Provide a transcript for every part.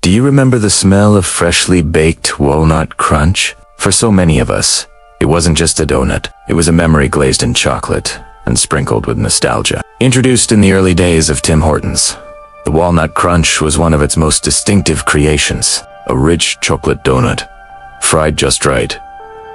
Do you remember the smell of freshly baked Walnut Crunch? For so many of us, it wasn't just a donut. It was a memory glazed in chocolate and sprinkled with nostalgia. Introduced in the early days of Tim Hortons, the Walnut Crunch was one of its most distinctive creations. A rich chocolate donut, fried just right,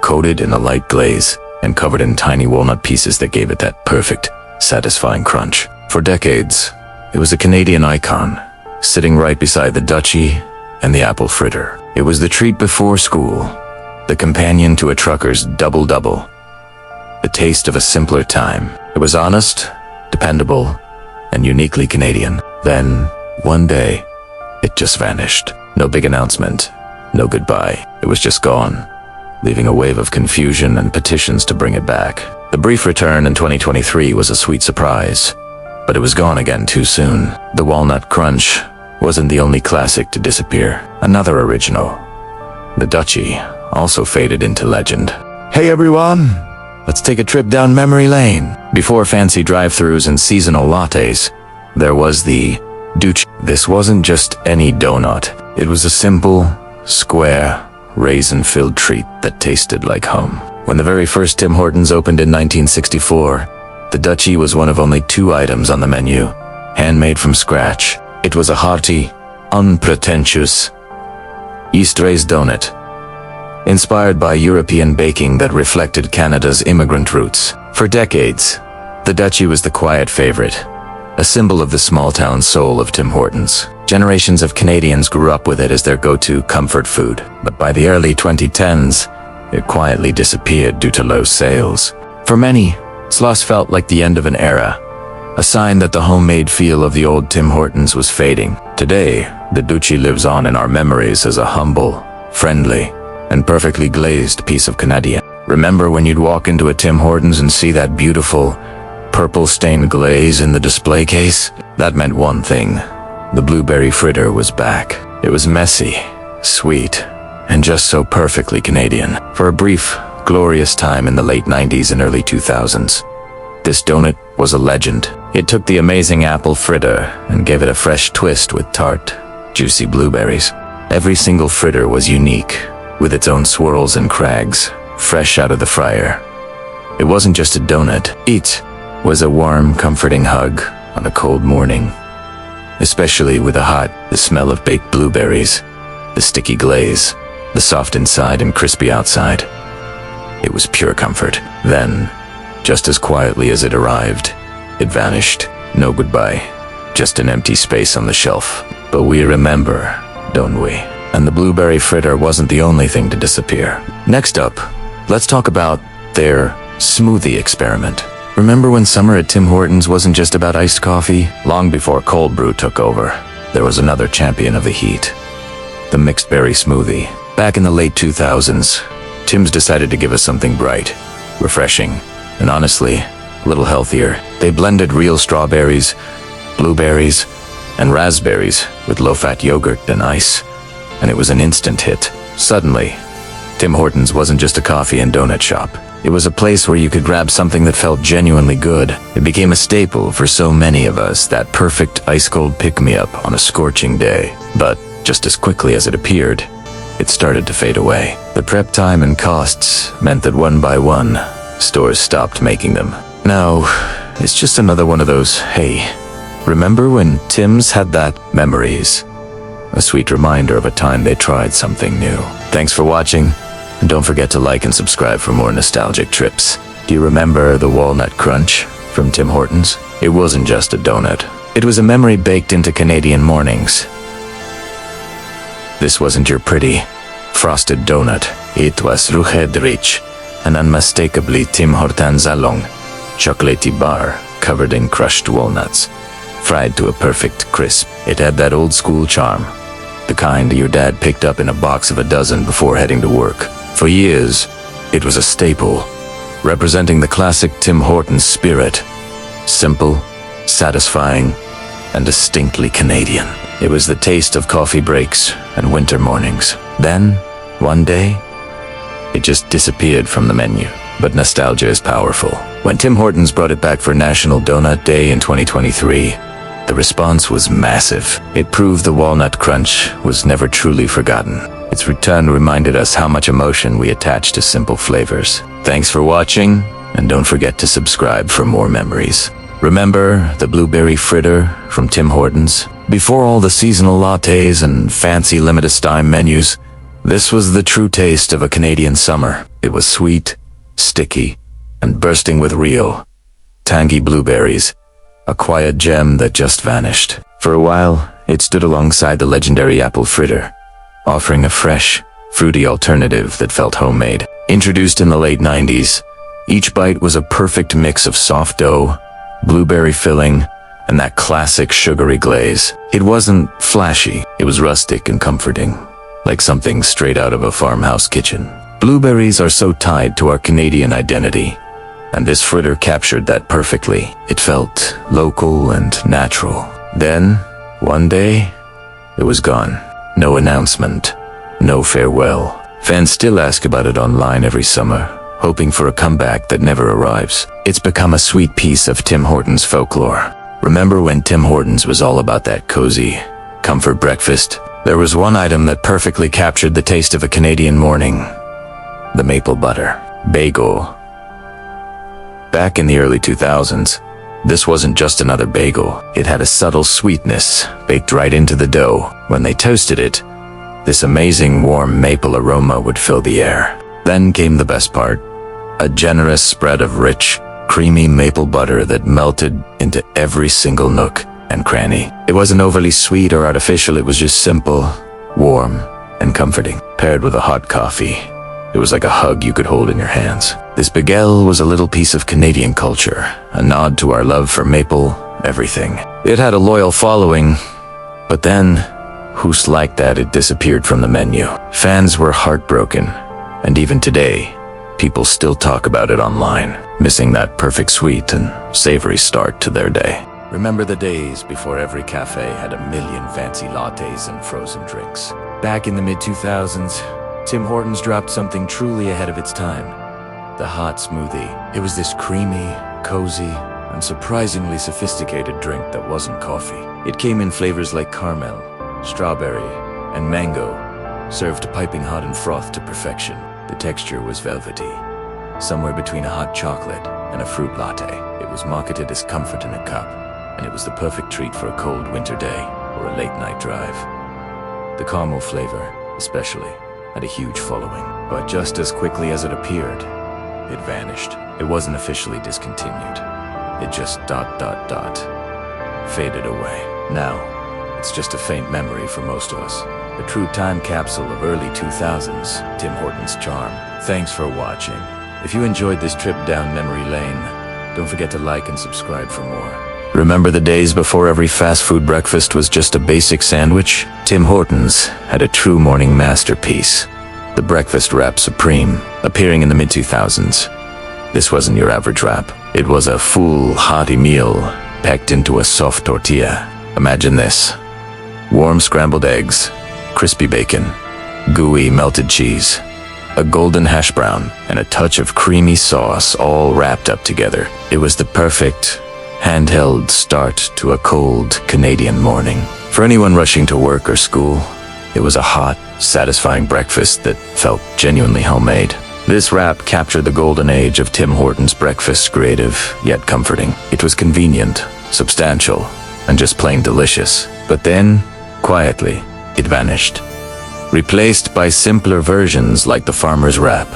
coated in a light glaze, and covered in tiny walnut pieces that gave it that perfect, satisfying crunch. For decades, it was a Canadian icon, sitting right beside the Dutchie and the apple fritter. It was the treat before school, the companion to a trucker's double-double, the taste of a simpler time. It was honest, dependable, and uniquely Canadian. Then, one day, it just vanished. No big announcement, no goodbye. It was just gone, leaving a wave of confusion and petitions to bring it back. The brief return in 2023 was a sweet surprise, but it was gone again too soon. The Walnut Crunch wasn't the only classic to disappear. Another original, the Dutchie, also faded into legend. Hey everyone, let's take a trip down memory lane. Before fancy drive-thrus and seasonal lattes, there was the Dutchie. This wasn't just any donut. It was a simple, square, raisin-filled treat that tasted like home. When the very first Tim Hortons opened in 1964, the Dutchie was one of only 2 items on the menu, handmade from scratch. It was a hearty, unpretentious, yeast-raised donut, inspired by European baking that reflected Canada's immigrant roots. For decades, the Dutchie was the quiet favorite, a symbol of the small-town soul of Tim Hortons. Generations of Canadians grew up with it as their go-to comfort food, but by the early 2010s, it quietly disappeared due to low sales. For many, its loss felt like the end of an era, a sign that the homemade feel of the old Tim Hortons was fading. Today, the Dutchie lives on in our memories as a humble, friendly, and perfectly glazed piece of Canadian. Remember when you'd walk into a Tim Hortons and see that beautiful, purple-stained glaze in the display case? That meant one thing. The blueberry fritter was back. It was messy, sweet, and just so perfectly Canadian. For a brief, glorious time in the late 90s and early 2000s, this donut was a legend. It took the amazing apple fritter and gave it a fresh twist with tart, juicy blueberries. Every single fritter was unique, with its own swirls and crags, fresh out of the fryer. It wasn't just a donut. It was a warm, comforting hug on a cold morning, especially with the smell of baked blueberries, the sticky glaze, the soft inside and crispy outside. It was pure comfort. Then, just as quietly as it arrived, it vanished. No goodbye, just an empty space on the shelf. But we remember, don't we? And the blueberry fritter wasn't the only thing to disappear. Next up, let's talk about their smoothie experiment. Remember when summer at Tim Hortons wasn't just about iced coffee? Long before cold brew took over, there was another champion of the heat, the mixed berry smoothie. Back in the late 2000s, Tim's decided to give us something bright, refreshing, and honestly, a little healthier. They blended real strawberries, blueberries, and raspberries with low-fat yogurt and ice, and it was an instant hit. Suddenly, Tim Hortons wasn't just a coffee and donut shop. It was a place where you could grab something that felt genuinely good. It became a staple for so many of us, that perfect ice-cold pick-me-up on a scorching day. But just as quickly as it appeared, it started to fade away. The prep time and costs meant that one by one, stores stopped making them. Now, it's just another one of those, hey, remember when Tim's had that? Memories. A sweet reminder of a time they tried something new. Thanks for watching, and don't forget to like and subscribe for more nostalgic trips. Do you remember the Walnut Crunch from Tim Hortons? It wasn't just a donut. It was a memory baked into Canadian mornings. This wasn't your pretty, frosted donut. It was rich and unmistakably Tim Hortons long, chocolatey bar covered in crushed walnuts, fried to a perfect crisp. It had that old-school charm, the kind your dad picked up in a box of a dozen before heading to work. For years, it was a staple, representing the classic Tim Hortons spirit. Simple, satisfying, and distinctly Canadian. It was the taste of coffee breaks and winter mornings. Then, one day, it just disappeared from the menu. But nostalgia is powerful. When Tim Hortons brought it back for National Donut Day in 2023, The response was massive. It proved the Walnut Crunch was never truly forgotten. Its return reminded us how much emotion we attach to simple flavors. Thanks for watching, and don't forget to subscribe for more memories. Remember the blueberry fritter from Tim Hortons? Before all the seasonal lattes and fancy limited-time menus, this was the true taste of a Canadian summer. It was sweet, sticky, and bursting with real, tangy blueberries, a quiet gem that just vanished. For a while, it stood alongside the legendary apple fritter, offering a fresh, fruity alternative that felt homemade. Introduced in the late 90s, each bite was a perfect mix of soft dough, blueberry filling, and that classic sugary glaze. It wasn't flashy, it was rustic and comforting, like something straight out of a farmhouse kitchen. Blueberries are so tied to our Canadian identity, and this fritter captured that perfectly. It felt local and natural. Then, one day, it was gone. No announcement, no farewell. Fans still ask about it online every summer, hoping for a comeback that never arrives. It's become a sweet piece of Tim Hortons folklore. Remember when Tim Hortons was all about that cozy, comfort breakfast? There was one item that perfectly captured the taste of a Canadian morning: the maple butter bagel. Back in the early 2000s, this wasn't just another bagel. It had a subtle sweetness baked right into the dough. When they toasted it, this amazing warm maple aroma would fill the air. Then came the best part: a generous spread of rich, creamy maple butter that melted into every single nook and cranny. It wasn't overly sweet or artificial, it was just simple, warm, and comforting. Paired with a hot coffee, it was like a hug you could hold in your hands. This Bagel was a little piece of Canadian culture, a nod to our love for maple everything. It had a loyal following, but then, who's like that, it disappeared from the menu. Fans were heartbroken, and even today, people still talk about it online, missing that perfect sweet and savory start to their day. Remember the days before every cafe had a million fancy lattes and frozen drinks? Back in the mid-2000s, Tim Hortons dropped something truly ahead of its time: the hot smoothie. It was this creamy, cozy, and surprisingly sophisticated drink that wasn't coffee. It came in flavors like caramel, strawberry, and mango, served piping hot and frothed to perfection. The texture was velvety, somewhere between a hot chocolate and a fruit latte. It was marketed as comfort in a cup, and it was the perfect treat for a cold winter day or a late-night drive. The caramel flavor, especially, had a huge following. But just as quickly as it appeared, it vanished. It wasn't officially discontinued. It just faded away. Now, it's just a faint memory for most of us. A true time capsule of early 2000s, Tim Hortons charm. Thanks for watching. If you enjoyed this trip down memory lane, don't forget to like and subscribe for more. Remember the days before every fast food breakfast was just a basic sandwich? Tim Hortons had a true morning masterpiece: the breakfast wrap supreme, appearing in the mid-2000s. This wasn't your average wrap. It was a full, hearty meal packed into a soft tortilla. Imagine this: warm scrambled eggs, crispy bacon, gooey melted cheese, a golden hash brown, and a touch of creamy sauce, all wrapped up together. It was the perfect handheld start to a cold Canadian morning. For anyone rushing to work or school, it was a hot, satisfying breakfast that felt genuinely homemade. This wrap captured the golden age of Tim Hortons breakfast, creative yet comforting. It was convenient, substantial, and just plain delicious. But then, quietly, it vanished, replaced by simpler versions like the farmer's wrap.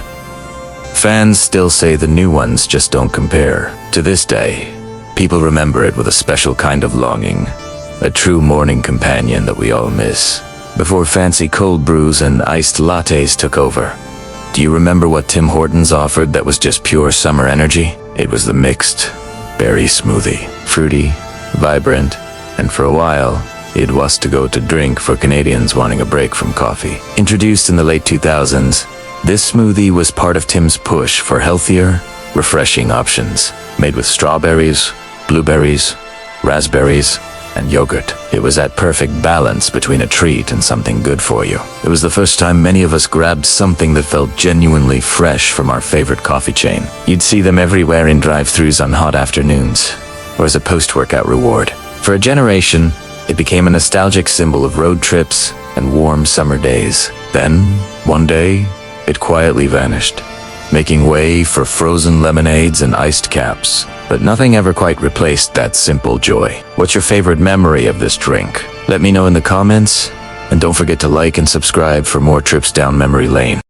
Fans still say the new ones just don't compare. To this day, people remember it with a special kind of longing, a true morning companion that we all miss. Before fancy cold brews and iced lattes took over, do you remember what Tim Hortons offered that was just pure summer energy? It was the mixed berry smoothie. Fruity, vibrant, and for a while, it was to go to drink for Canadians wanting a break from coffee. Introduced in the late 2000s, this smoothie was part of Tim's push for healthier, refreshing options, made with strawberries, blueberries, raspberries, and yogurt. It was that perfect balance between a treat and something good for you. It was the first time many of us grabbed something that felt genuinely fresh from our favorite coffee chain. You'd see them everywhere in drive-thrus on hot afternoons, or as a post-workout reward. For a generation, it became a nostalgic symbol of road trips and warm summer days. Then, one day, it quietly vanished, making way for frozen lemonades and iced caps. But nothing ever quite replaced that simple joy. What's your favorite memory of this drink? Let me know in the comments, and don't forget to like and subscribe for more trips down memory lane.